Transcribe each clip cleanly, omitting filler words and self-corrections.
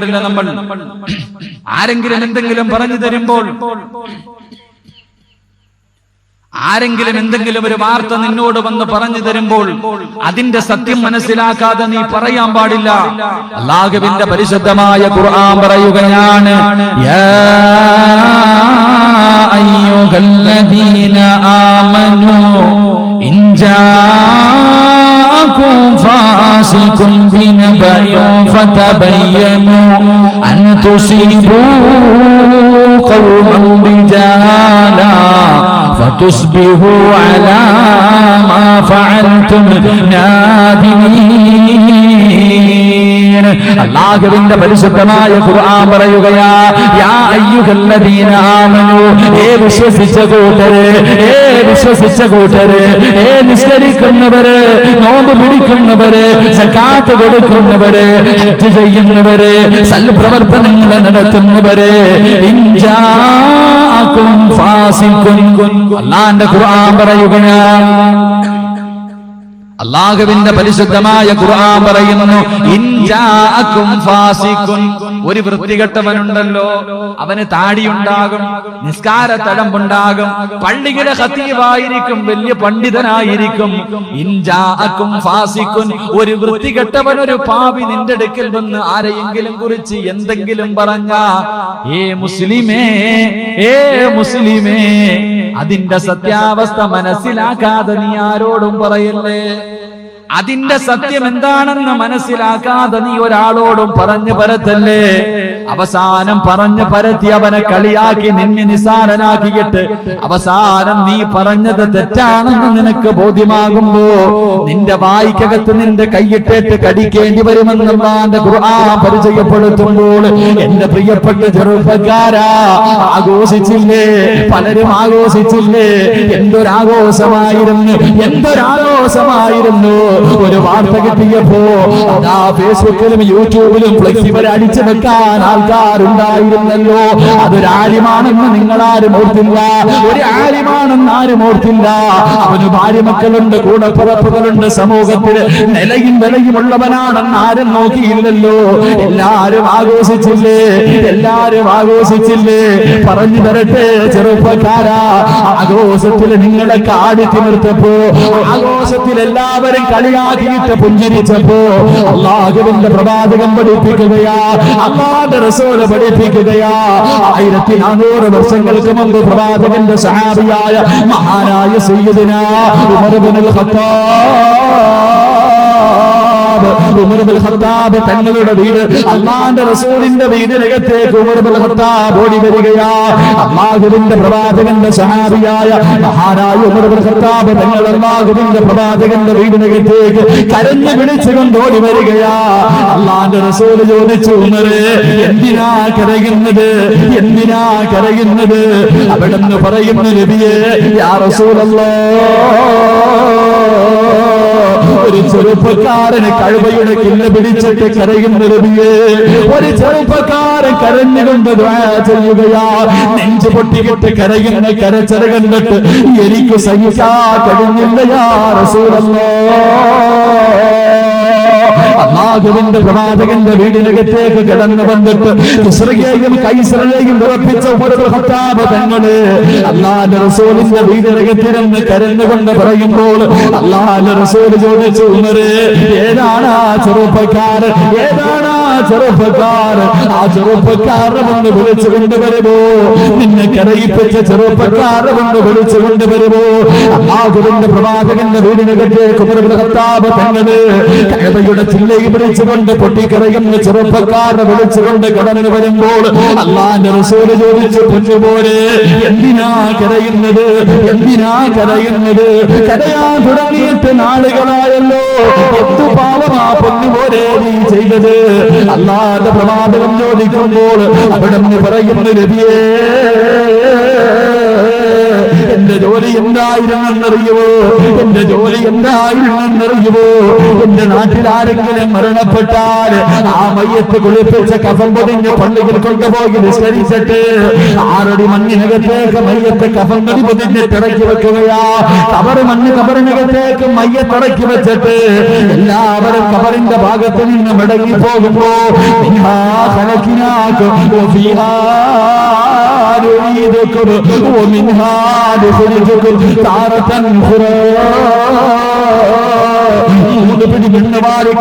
നമ്മൾ ആരെങ്കിലും എന്തെങ്കിലും പറഞ്ഞു തരുമ്പോൾ, ആരെങ്കിലും എന്തെങ്കിലും ഒരു വാർത്ത നിന്നോട് വന്ന് പറഞ്ഞു തരുമ്പോൾ അതിന്റെ സത്യം മനസ്സിലാക്കാതെ നീ പറയാൻ പാടില്ല. അല്ലാഹുവിന്റെ പരിശുദ്ധമായ ഖുർആൻ പറയുകയാണ്, യാ അയ്യുഹല്ലദീന ആമനൂ ഇൻ ജാഅകും ഫാസിഖുൻ ബിനബഇൻ ഫതബയ്യനൂ അൻ തുസീബൂ ഖൗമൻ ബിജാലാ فتصبحوا على ما فعلتم نادمين. അല്ലാഹുവിന്റെ പരിശുദ്ധമായ ഖുർആൻ പറയുകയാ, യാ അയ്യുഹല്ലദീന ആമനൂ, ഏ വിശ്വസിച്ച കൂട്ടരെ, ഏ വിശ്വസിച്ച കൂട്ടരെ, ഏ നിസ്കരിക്കുന്നവരെ, നോമ്പ് പിടിക്കുന്നവരെ, സകാത്ത് കൊടുക്കുന്നവരെ, ഹജ്ജ് ചെയ്യുന്നവരെ, സൽപ്രവർത്തനങ്ങൾ നടത്തുന്നവരെ, ഇൻജാഅകും ഫാസിഖുൻ, അല്ലാഹുവിന്റെ ഖുർആൻ പറയുകയാണ്, അല്ലാഹുവിന്റെ പരിശുദ്ധമായ ഖുർആൻ പറയുന്നു, ഇൻ ജാഅകും ഫാസിഖുൻ, ഒരു വൃത്തികെട്ടവനുണ്ടല്ലോ, അവന് താടിയുണ്ടാകും, നിസ്കാര തഴമ്പുണ്ടാകും, പള്ളിയിലെ ഖതീബായിരിക്കും, വലിയ പണ്ഡിതനായിരിക്കും. ഇൻ ജാഅകും ഫാസിഖുൻ, ഒരു വൃത്തികെട്ടവൻ, ഒരു പാപി നിന്റെ അടുക്കൽ വന്ന് ആരെയെങ്കിലും കുറിച്ച് എന്തെങ്കിലും പറഞ്ഞാ, ഏ മുസ്ലിമേ, ഏ മുസ്ലിമേ, അതിന്റെ സത്യാവസ്ഥ മനസ്സിലാക്കാതെ നീ ആരോടും പറയല്ലേ. അതിന്റെ സത്യം എന്താണെന്ന് മനസ്സിലാക്കാതെ നീ ഒരാളോടും പറഞ്ഞു പരത്തല്ലേ. അവസാനം പറഞ്ഞു പരത്തി അവനെ കളിയാക്കി നിന്നെ നിസാരനാക്കിയിട്ട് അവസാനം നീ പറഞ്ഞത് തെറ്റാണെന്ന് നിനക്ക് ബോധ്യമാകുമ്പോ നിന്റെ വായിക്കകത്ത് നിന്റെ കൈയിട്ടേറ്റ് കടിക്കേണ്ടി വരുമെന്നുള്ള ഖുർആൻ പരിചയപ്പെടുത്തുമ്പോൾ, എന്റെ പ്രിയപ്പെട്ട ചെറുപ്പക്കാരാ, ആഘോഷിച്ചില്ലേ? പലരും ആഘോഷിച്ചില്ലേ? എന്തൊരാഘോഷമായിരുന്നു, എന്തൊരാഘോഷമായിരുന്നു. ഒരു വാർത്ത കിട്ടിയപ്പോ അതാ ഫേസ്ബുക്കിലും യൂട്യൂബിലും ഫ്ലെക്സിബിൾ അടിച്ചു വെക്കാൻ ആൾക്കാരുണ്ടായിരുന്നല്ലോ. അതൊരു ആലിമാണെന്ന് നിങ്ങളാരും ഓർത്തില്ല, ഒരു ആലിമാണെന്ന് ആരും ഓർത്തില്ല. അവന് ഭാര്യ മക്കളുണ്ട്, കൂടപ്പിറപ്പുകളുണ്ട്, സമൂഹത്തിൽ നിലയും വിലയുമുള്ളവനാണെന്ന് ആരും നോക്കിയില്ലല്ലോ. എല്ലാരും ആഘോഷിച്ചില്ലേ? എല്ലാരും ആഘോഷിച്ചില്ലേ? പറഞ്ഞു തരട്ടെ ചെറുപ്പക്കാരാ, ആഘോഷത്തിൽ നിങ്ങളെ കാടി തിമിർത്തപ്പോ, ആഘോഷത്തിൽ എല്ലാവരും കളിയാക്കിയിട്ട് പുഞ്ചിരിച്ചപ്പോ, അല്ലാഹുവിന്റെ പ്രവാചകൻ പഠിപ്പിക്കുകയാ, അല്ലാഹുവിന്റെ റസൂൽ പഠിപ്പിക്കുകയാ, 1400 വർഷങ്ങൾക്ക് മുമ്പ് പ്രവാചകന്റെ സഹാബിയായ മഹാനായ സയ്യിദുനാ ഉമർ ഇബ്നുൽ ഖത്താബ് തങ്ങളുടെ വീട്, അല്ലാഹുവിന്റെ റസൂലിന്റെ വീടിനകത്തേക്ക് ഉമർ ഇബ്നുൽ ഖത്താബ് ഓടി വരികയാ. അല്ലാഹുവിന്റെ പ്രവാചകന്റെ സഹാബിയായ മഹാനായ ഉമർ ഇബ്നുൽ ഖത്താബ് തങ്ങൾ അല്ലാഹുവിന്റെ പ്രവാചകന്റെ വീടിനകത്തേക്ക് കരഞ്ഞു വിളിച്ചുകൊണ്ട് ഓടി വരികയാ. അല്ലാഹുവിന്റെ റസൂൽ ചോദിച്ചു, ഉമറേ, എന്തിനാ കരയുന്നത്, എന്തിനാ കരയുന്നത്? അവിടെന്ന് പറയുന്നു, നബിയേ, യാ റസൂലല്ലാഹ്, ഒരു ചെറുപ്പക്കാരന് കഴുവയുടെ കില്ല് പിടിച്ചിട്ട് കരയുന്ന നബിയേ, ഒരു ചെറുപ്പക്കാരൻ കരഞ്ഞുകൊണ്ട് ദുആ ചെയ്യുകയാ. നെഞ്ചു പൊട്ടിയിട്ട് കരയുന്ന കരച്ചിൽ കണ്ടിട്ട് എനിക്ക് സഹിക്കാൻ കഴിഞ്ഞില്ല യാ റസൂലല്ലാഹ്. അല്ലാഹുവിന്റെ പ്രവാചകന്റെ വീടിനകത്തേക്ക് കടന്നു വന്നിട്ട് കിസ്റയെയും കൈസറയെയും ഉറപ്പിച്ച ഉമർ ഇബ്നുൽ ഖത്താബ് തങ്ങള് അല്ലാഹുവിന്റെ റസൂലിന്റെ വീടിനകത്തിരുന്ന് കരഞ്ഞുകൊണ്ട് പറയുമ്പോൾ അല്ലാഹുവിന്റെ റസൂൽ ചോദിച്ചു, ഉമറേ, ഏതാണ് ആ ചെറുപ്പക്കാരൻ, ഏതാണ് ആ ചെറുപ്പക്കാരൻ? ആ ചെറുപ്പക്കാരൻ ഒന്ന് വിളിച്ചു കൊണ്ടുവരുമോ? നിന്നെ കരയിപ്പിച്ച ചെറുപ്പക്കാരൻ ഒന്ന് വിളിച്ചു കൊണ്ടുവരുമോ? അല്ലാഹുവിന്റെ പ്രവാചകന്റെ വീടിനകത്തേക്ക് ഉമർ ഇബ്നുൽ ഖത്താബ് തങ്ങള് കഅബയുടെ ചില്ലയിൽ പിടിച്ചുകൊണ്ട് പൊട്ടിക്കരയുന്ന ചെറുപ്പക്കാരനെ വിളിച്ചുകൊണ്ട് കടന്നു വരുമ്പോൾ അല്ലാഹുവിന്റെ റസൂൽ ചോദിച്ചു, പൊന്നുപോലെ, എന്തിനാ കരയുന്നത്, എന്തിനാ കരയുന്നത്? കരയാൻ തുടങ്ങിയിട്ട് നാളുകളായല്ലോ, എന്തു പാപമാ പൊന്നുപോലെ നീ ചെയ്തത്? അല്ലാഹുവിന്റെ പ്രവാചകൻ ചോദിക്കുമ്പോൾ അവിടെ പറയുന്നു, നബിയേ, എന്റെ ജോലി എന്തായിരുന്നെന്നറിയുമോ? എന്റെ ജോലി എന്തായിരുന്നെന്നറിയുമോ? എന്റെ നാട്ടിൽ ആരെങ്കിലും മരണപ്പെട്ടാൽ ആ മയ്യത്ത് കുളിപ്പിച്ച കഫൻ പൊതിഞ്ഞ് പള്ളിയിൽ കൊണ്ടുപോയി നിസ്കരിച്ചിട്ട് 6 അടി മണ്ണിനകത്തേക്ക് മയ്യത്ത് കഫൻ പൊതി പൊതിഞ്ഞിട്ട് ഇറക്കി വെക്കുകയാ. കബറിനകത്തേക്ക് മയ്യത്തിറക്കി വെച്ചിട്ട് എല്ലാവരും കബറിന്റെ ഭാഗത്ത് നിന്ന് മടങ്ങി പോകുമ്പോ പിടിമാറി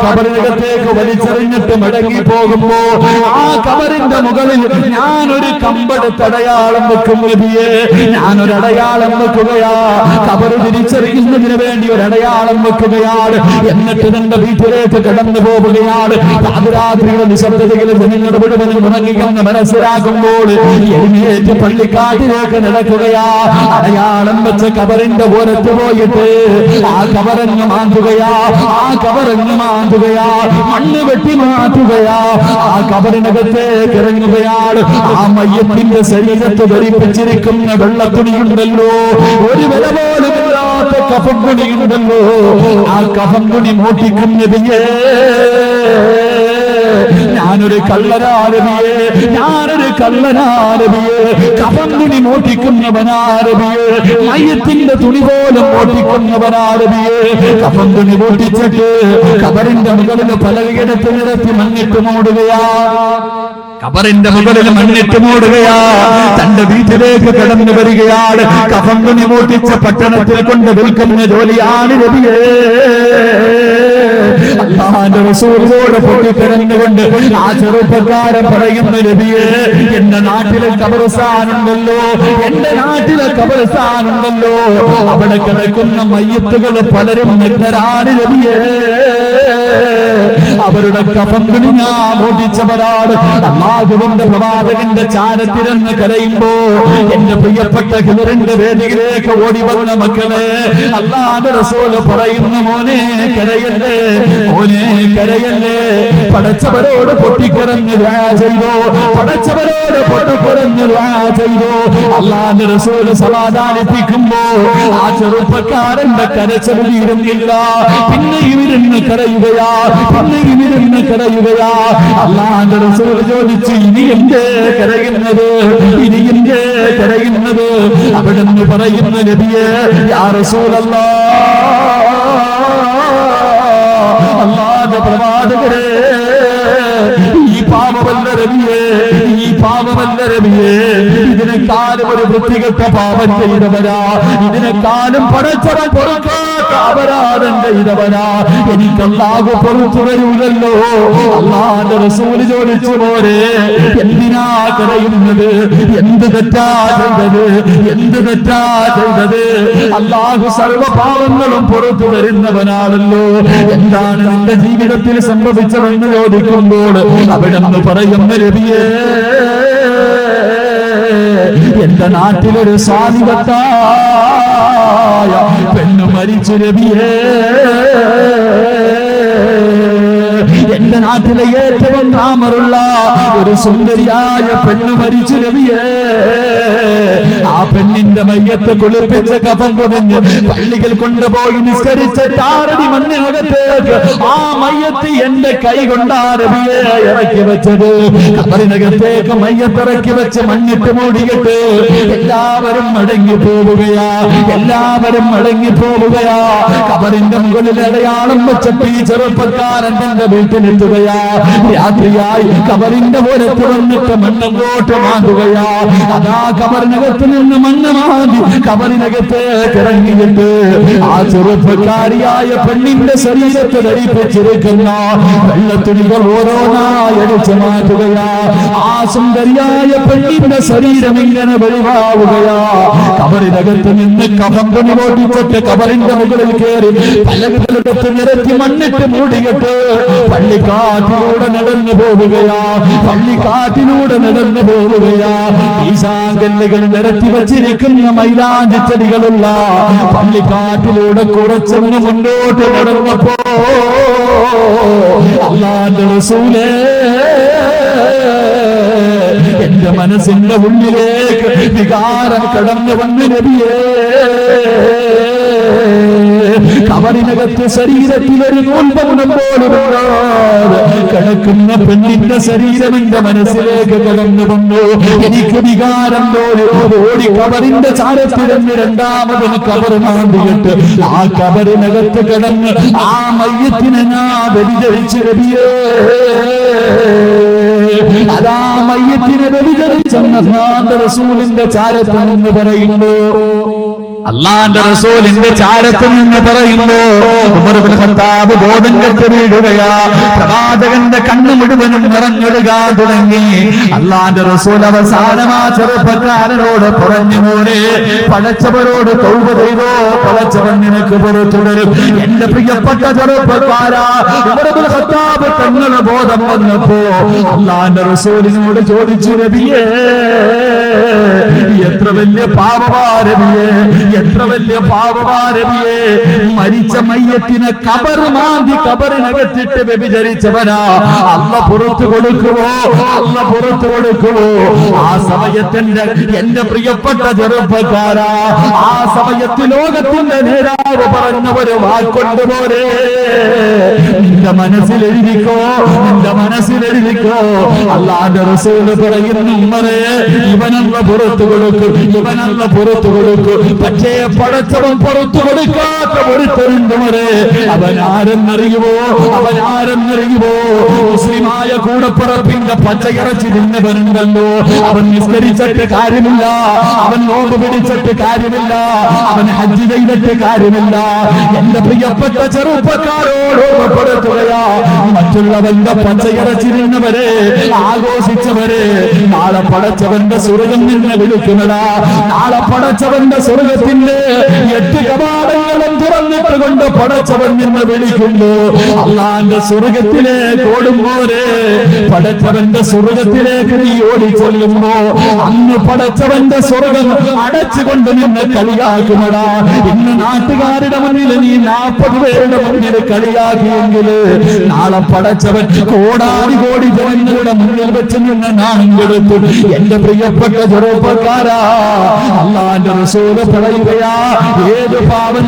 കബറിനകത്തേക്ക് വലിച്ചെറിഞ്ഞിട്ട് മടങ്ങി പോകുമ്പോ ആ കബറിന്റെ മുകളിൽ ഞാനൊരു കമ്പെടുത്തടയാളം വെക്കും നബിയേ, ഞാനൊരു അടയാളം വെക്കുകയാ. കബറ് തിരിച്ചറിയുന്നതിന് വേണ്ടി ഒരു അടയാളം വെക്കുകയാണ്. എന്നിട്ട് തന്റെ വീട്ടിലേക്ക് കടന്നു പോവുകയാണ്. പാതിരാത്രിയുടെ നിശബ്ദതയിൽ ജനങ്ങളുടെ മുഴുവനും ഉറങ്ങിയെന്ന് മനസ്സിലാക്കുമ്പോൾ എഴുന്നേറ്റ് പള്ളിക്കാട്ടിലേക്ക് നടക്കുകയാ. അടയാളം വെച്ച കബറിന്റെ ഓരത്ത് പോയിട്ട് ആ കബറങ്ങ് മാറ്റുകയാ, ആ കബറങ്ങ് മാറ്റുകയാ, മണ്ണ് വെട്ടി മാറ്റുകയാ. ആ കബറിനകത്തേക്ക് ഇറങ്ങുകയാണ്. ആ മയ്യത്തിന്റെ ശരീരത്ത് ധരിപ്പിച്ചിരിക്കുന്ന വെള്ളത്തുണിയുണ്ടല്ലോ, ഒരു വില പോലും ഇല്ലാത്ത കഫംകുണിയുണ്ടല്ലോ, ആ കഫംകുണി മോട്ടിക്കുന്നതിയേ ഞാനൊരു കള്ളനാരബിയെ, ഞാനൊരു കള്ളനാരബിയെ, കഫംതുണി മോട്ടിക്കുന്നവനാരബിയെ, മയ്യത്തിന്റെ തുണി പോലും മോട്ടിക്കുന്നവനാരബിയെ. കഫംതുണി മോട്ടിച്ചിട്ട് കബറിന്റെ മുകളിൽ പലയിടത്ത് നിരത്തി മണ്ണിട്ട് മൂടുകയാ. കബറിന്റെ മുകളിൽ മണ്ണിട്ട് മൂടുകയാ. തന്റെ വീട്ടിലേക്ക് കടന്നു വരികയാണ്. കഫംതുണി മോട്ടിച്ച പട്ടണത്തിൽ കൊണ്ട് വിൽക്കുന്ന ജോലിയാണ് നബിയേ. അല്ലാഹുവിന്റെ റസൂലിനോട് പൊട്ടിക്കരഞ്ഞുകൊണ്ട് ആ ചെറുപ്പക്കാരൻ പറയുന്നു, നബിയേ, എന്റെ നാട്ടിലെ ഖബർസ്ഥാനുണ്ടല്ലോ, എന്റെ നാട്ടിലെ ഖബർസ്ഥാനുണ്ടല്ലോ, അവിടെ കിടക്കുന്ന മയ്യത്തുകൾ പലരും നഗ്നരാണ് നബിയേ. അവരുടെ കഫംതുണി ഞാൻ മോട്ടിച്ചവരാണ്. അല്ലാഹുവിന്റെ പ്രവാചകന്റെ ചാരത്തിരുന്ന് കരയുമ്പോ എന്റെ പ്രിയപ്പെട്ട ഹിദറിന്റെ വേദിയിലേക്ക് ഓടി വന്ന മക്കളെ, അല്ലാഹുവിന്റെ റസൂൽ പറയുന്നു, മോനെ കരയല്ലേ, മോനെ കരയല്ലേ. പടച്ചവരോട് പൊട്ടിക്കരഞ്ഞ് ദുആ ചെയ്തോ, പടച്ചവരോട് പൊട്ടിക്കരഞ്ഞ് ദുആ ചെയ്തോ. അല്ലാഹുവിന്റെ റസൂൽ സമാധാനിപ്പിക്കുമ്പോ ആ ചെറുപ്പക്കാരന്റെ കരച്ചിൽ തീരുന്നില്ല. പിന്നെ ഇവരിന്ന് കരയുകയാ, പിന്നെ ഇവരിന്ന് കരയുകയാ. അല്ലാഹുവിന്റെ റസൂൽ ചോദിച്ചു, ഇനി എന്തേ കരയുന്നത്, ഇനി എന്തേ കരയുന്നത്? അവിടെന്ന് പറയുന്ന നബിയേ, യാ റസൂലല്ലാഹ്, അല്ലാഹുവിന്റെ പ്രവാചകരേ, ഈ പാപമല്ല നബിയേ, ഈ പാപമല്ല നബിയേ, ഇതിനെക്കാളും ഒരു വൃത്തികെട്ട പാപം ചെയ്തവരാ, ഇതിനെക്കാളും പടച്ചവൻ പൊറുക്കാത്ത അപരാധം ചെയ്തവരാ, എനിക്ക് അല്ലാഹു പൊറുത്തു വരൂലല്ലോ. അല്ലാഹുവിന്റെ റസൂൽ ചോദിച്ചു, പോരെ എന്തിനാ കരയുന്നത്, എന്ത് തെറ്റാ ചെയ്തത്, എന്ത് തെറ്റാ ചെയ്തത്? അല്ലാഹു സർവ്വ പാപങ്ങളും പുറത്തു തരുന്നവനാണല്ലോ, എന്താണ് നിന്റെ ജീവിതത്തിൽ സംഭവിച്ചതെന്ന് ചോദിക്കുമ്പോൾ അവിടെന്ന് പറയുന്ന നബിയേ, എന്റെ നാട്ടിലൊരു സാലിഹത്തായ പെണ്ണ് മരിച്ചു നബിയേ. എന്റെ നാട്ടിലെ ഏറ്റവും നാമറുള്ള ഒരു സുന്ദരിയായ പെണ്ണ് മരിച്ചു നബിയേ. ആ പെണ്ണിന്റെ മയ്യത്ത് കുളിപ്പിച്ച് കഫൻ പൊതിഞ്ഞ് പള്ളികൾ കൊണ്ടുപോയി നിസ്കരിച്ച 6 അടി മണ്ണിനകത്തേക്ക് ആ മയ്യത്ത് എന്റെ കൈ കൊണ്ടാ നബിയേ ഇറക്കി വെച്ചത്. കബറിനകത്തേക്ക് മയ്യത്ത് ഇറക്കി വെച്ച് മണ്ണിട്ട് മൂടിയിട്ട് എല്ലാവരും മടങ്ങി പോവുകയാ, എല്ലാവരും മടങ്ങി പോവുകയാ. കബറിന്റെ മുകളിൽ അടയാളം വെച്ചിട്ട് ഈ ചെറുപ്പക്കാരൻ തന്റെ വീട്ടിലെത്തുകയാ. രാത്രിയായി കബറിന്റെ പോലെ തുറന്നിട്ട് മണ്ണങ്ങോട്ട് മാറ്റുകയാ. അതാ കബറിനകത്ത് നിന്ന് മണ്ണ് മാറ്റി കബറിനകത്തേക്ക് ഇറങ്ങിയിട്ട് ആ ചെറുപ്പക്കാരിയായ പെണ്ണിന്റെ ശരീരത്തെ ധരിപ്പിച്ചിരിക്കുന്ന വെള്ളത്തുണികൾ ഓരോന്നായി അടിച്ചു മാറ്റുകയാ. ആ സുന്ദരിയായ പെണ്ണിന്റെ ശരീരം ഇങ്ങനെ വെളിവാവുകയാ. കബറിനകത്ത് നിന്ന് കഫംതുണി പൊട്ടിച്ചിട്ട് കബറിന്റെ മുകളിൽ കയറി പലകകളെടുത്ത് നിരത്തി മണ്ണിട്ട് മൂടിയിട്ട് പള്ളിക്കാട്ടിലൂടെ നടന്നു പോവുകയാ, പള്ളിക്കാട്ടിലൂടെ നടന്നു പോവുകയാ. ഈശാങ്കല്ലുകൾ നിരത്തി വച്ചിരിക്കുന്ന മൈലാഞ്ചി ചെടികളുള്ള പള്ളിക്കാട്ടിലൂടെ കുറച്ചൊന്ന് മുന്നോട്ട് നടന്നപ്പോ അല്ലാഹുവിന്റെ റസൂലേ, എന്റെ മനസ്സിന്റെ ഉള്ളിലേക്ക് വികാരം കടന്നു വന്ന് നബിയേ, കബറിനകത്ത് ശരീരത്തിൽ ഒരു നൂൽപൗനം പോലും കിടക്കുന്ന പെണ്ണിന്റെ ശരീരം എന്റെ മനസ്സിലേക്ക് കടന്നു വന്നു. എനിക്ക് വികാരം തോന്നി. ഓടി കബറിന്റെ ചാരത്തിലെന്ന് രണ്ടാമതിന് കബർ മാന്തിയിട്ട് ആ കബറിനകത്ത് കിടന്ന് ആ മയ്യത്തിനെ ഞാൻ വ്യഭിചരിച്ച് നബിയേ, അതാ മയ്യത്തിനെ വ്യഭിചരിച്ചെന്ന് അല്ലാഹുവിന്റെ റസൂലിന്റെ ചാരത്ത് നിന്ന് പറയുന്നു. അല്ലാഹുവിന്റെ റസൂലിന്റെ ചാരത്ത് നിന്ന് പറയുന്നു. ഉമർ ഇബ്നു ഖത്താബ് ബോധം കെട്ട് വീഴുകയാ. പ്രവാചകന്റെ കണ്ണ് മുഴുവനും നിറഞ്ഞൊഴുകാൻ തുടങ്ങി. അല്ലാഹുവിന്റെ റസൂൽ അവസാനമാ ചെറുപ്പക്കാരനോട് പറഞ്ഞു, മോനെ, പടച്ചവരോട് തൗബ ചെയ്തോ, പടച്ചവൻ നിനക്ക് പുറത്തു തരും. എന്റെ പ്രിയപ്പെട്ട ചെറുപ്പക്കാരാ, ഉമർ ഇബ്നു ഖത്താബ് തങ്ങളുടെ ബോധം വന്നപ്പോ അല്ലാഹുവിന്റെ റസൂലിനോട് ചോദിച്ചു, നബിയേ, എത്ര വലിയ പാപമാരബിയേ, എത്ര വലിയ പാപമാരബിയേ, മരിച്ച മയ്യത്തിനെ കബർ മാന്തി കബറിനകത്തിട്ട് വ്യഭിചരിച്ചവനാ അല്ല പുറത്തു കൊടുക്കുമോ, അല്ല പുറത്തു കൊടുക്കുമോ? ആ സമയത്തിന്റെ എന്റെ പ്രിയപ്പെട്ട ചെറുപ്പക്കാരാ, ആ സമയത്ത് ലോകത്തിന്റെ നേതാവ് പറഞ്ഞ ഒരു വാക്കുണ്ട് പോലെ, നിന്റെ മനസ്സിലെഴുതിക്കോ, നിന്റെ മനസ്സിലെഴുതിക്കോ. അല്ലാഹുവിന്റെ റസൂൽ പറയുന്നു, ഉമ്മറേ, ഇവനല്ല പുറത്തു കൊടുക്കും, ഇവനല്ല പുറത്തു കൊടുക്കും. പക്ഷേ പടച്ചവൻ പുറത്തു കൊടുക്കാത്ത ഒരുത്തരുണ്ടുമരെ, അവൻ ആരെന്നറിയുമോ, അവൻ ആരെന്നറിയുമോ? മുസ്ലിമായ കൂടപ്പുറപ്പിന്റെ പച്ചയിറച്ചി തിന്നവനുണ്ടല്ലോ, അവൻ നിസ്കരിച്ചിട്ട് കാര്യമില്ല, അവൻ നോമ്പ് പിടിച്ചിട്ട് കാര്യമില്ല, അവൻ ഹജ്ജ് ചെയ്തിട്ട് കാര്യമില്ല. എന്റെ പ്രിയപ്പെട്ട ചെറുപ്പക്കാരോട് ഓർമ്മപ്പെടുത്തുകയാ, മറ്റുള്ളവന്റെ പച്ചയിറച്ചി തിന്നവരെ, ആഘോഷിച്ചവരെ നാളെ പടച്ചവന്റെ സ്വർഗം നിന്നെ വിളിക്കുന്നതാ. നാളെ പടച്ചവന്റെ സ്വർഗത്തിന്റെ 8 കവാടങ്ങളും തുറന്നിട്ട് കൊണ്ട് പടച്ചവൻ നിന്നെ വിളിക്കുന്നു. അല്ലാഹുവിന്റെ സ്വർഗത്തിലേക്ക് ഓടുമ്പോരെ, പടച്ചവന്റെ സ്വർഗത്തിലേക്ക് നീ ഓടിച്ചൊല്ലുമ്പോ അന്ന് പടച്ചവന്റെ സ്വർഗം അടച്ചുകൊണ്ട് നിന്നെ കളിയാക്കുന്നതാ. ഇന്ന് നാട്ടുകാരുടെ മുന്നിൽ നീ 40 പേരുടെ മുന്നിൽ കളിയാക്കിയെങ്കിൽ നാളെ പടച്ചവൻ കോടാനി കോടി ജനങ്ങളുടെ മുന്നിൽ വെച്ച് നിന്നെ നാണം കെടുത്തു. എന്റെ പ്രിയപ്പെട്ട ചെറുപ്പക്കാരാ, അല്ലാഹുവിന്റെ റസൂൽ പറയുകയാ, ഏത് പാപം